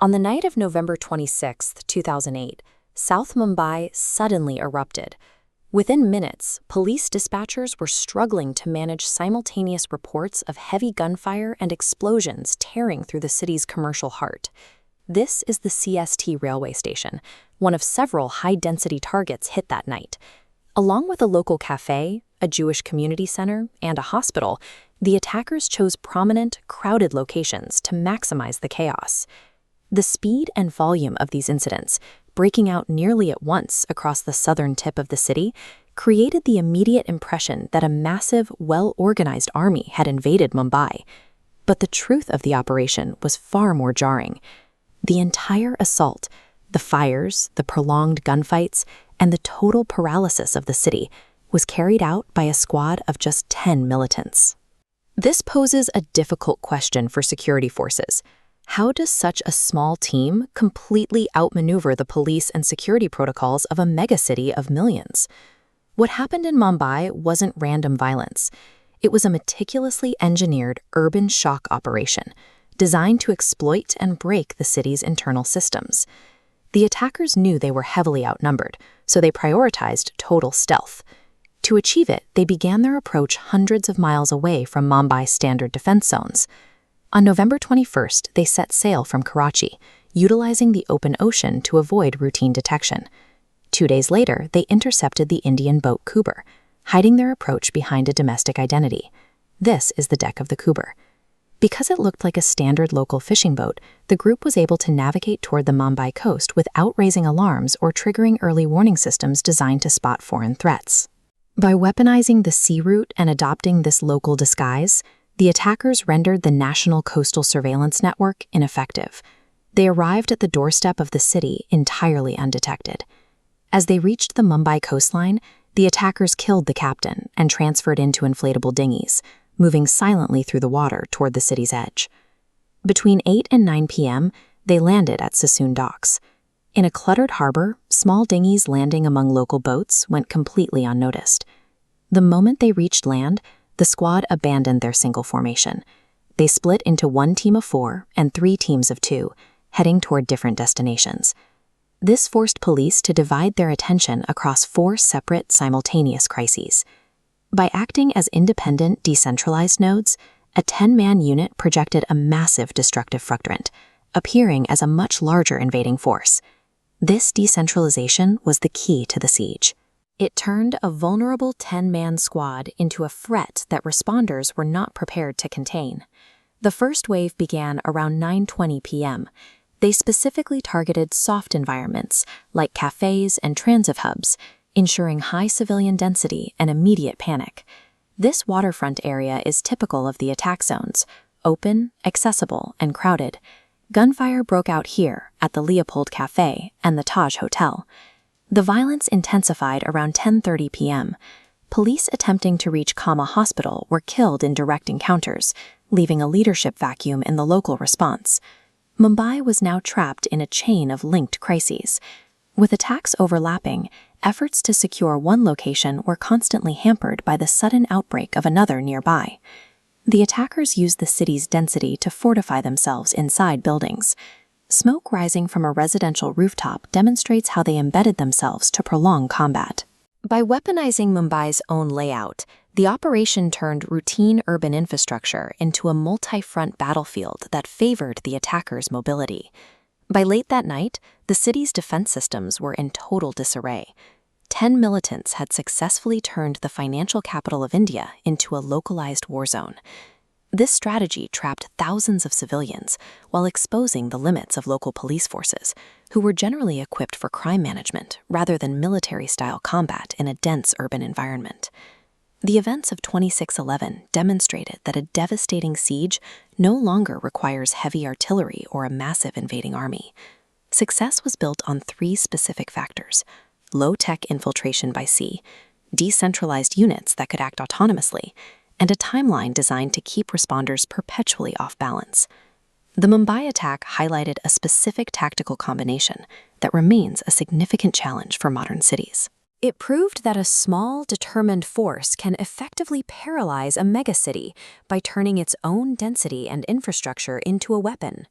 On the night of November 26, 2008, South Mumbai suddenly erupted. Within minutes, police dispatchers were struggling to manage simultaneous reports of heavy gunfire and explosions tearing through the city's commercial heart. This is the CST railway station, one of several high-density targets hit that night. Along with a local cafe, a Jewish community center, and a hospital, the attackers chose prominent, crowded locations to maximize the chaos. The speed and volume of these incidents, breaking out nearly at once across the southern tip of the city, created the immediate impression that a massive, well-organized army had invaded Mumbai. But the truth of the operation was far more jarring. The entire assault, the fires, the prolonged gunfights, and the total paralysis of the city was carried out by a squad of just 10 militants. This poses a difficult question for security forces. How does such a small team completely outmaneuver the police and security protocols of a megacity of millions? What happened in Mumbai wasn't random violence. It was a meticulously engineered urban shock operation, designed to exploit and break the city's internal systems. The attackers knew they were heavily outnumbered, so they prioritized total stealth. To achieve it, they began their approach hundreds of miles away from Mumbai's standard defense zones. On November 21st, they set sail from Karachi, utilizing the open ocean to avoid routine detection. 2 days later, they intercepted the Indian boat Kuber, hiding their approach behind a domestic identity. This is the deck of the Kuber. Because it looked like a standard local fishing boat, the group was able to navigate toward the Mumbai coast without raising alarms or triggering early warning systems designed to spot foreign threats. By weaponizing the sea route and adopting this local disguise, the attackers rendered the national coastal surveillance network ineffective. They arrived at the doorstep of the city entirely undetected. As they reached the Mumbai coastline, the attackers killed the captain and transferred into inflatable dinghies, moving silently through the water toward the city's edge. Between 8 and 9 p.m., they landed at Sassoon docks. In a cluttered harbor, small dinghies landing among local boats went completely unnoticed. The moment they reached land, the squad abandoned their single formation. They split into 1 team of 4 and 3 teams of 2, heading toward different destinations. This forced police to divide their attention across 4 separate, simultaneous crises. By acting as independent, decentralized nodes, a 10-man unit projected a massive destructive footprint, appearing as a much larger invading force. This decentralization was the key to the siege. It turned a vulnerable 10-man squad into a threat that responders were not prepared to contain. The first wave began around 9:20 p.m. They specifically targeted soft environments like cafes and transit hubs, ensuring high civilian density and immediate panic. This waterfront area is typical of the attack zones, open, accessible, and crowded. Gunfire broke out here at the Leopold Cafe and the Taj Hotel. The violence intensified around 10:30 p.m. Police attempting to reach Kama Hospital were killed in direct encounters, leaving a leadership vacuum in the local response. Mumbai was now trapped in a chain of linked crises. With attacks overlapping, efforts to secure one location were constantly hampered by the sudden outbreak of another nearby. The attackers used the city's density to fortify themselves inside buildings. Smoke rising from a residential rooftop demonstrates how they embedded themselves to prolong combat. By weaponizing Mumbai's own layout, the operation turned routine urban infrastructure into a multi-front battlefield that favored the attackers' mobility. By late that night, the city's defense systems were in total disarray. 10 militants had successfully turned the financial capital of India into a localized war zone. This strategy trapped thousands of civilians while exposing the limits of local police forces, who were generally equipped for crime management rather than military-style combat in a dense urban environment. The events of 26/11 demonstrated that a devastating siege no longer requires heavy artillery or a massive invading army. Success was built on 3 specific factors: low-tech infiltration by sea, decentralized units that could act autonomously, and a timeline designed to keep responders perpetually off balance. The Mumbai attack highlighted a specific tactical combination that remains a significant challenge for modern cities. It proved that a small, determined force can effectively paralyze a megacity by turning its own density and infrastructure into a weapon.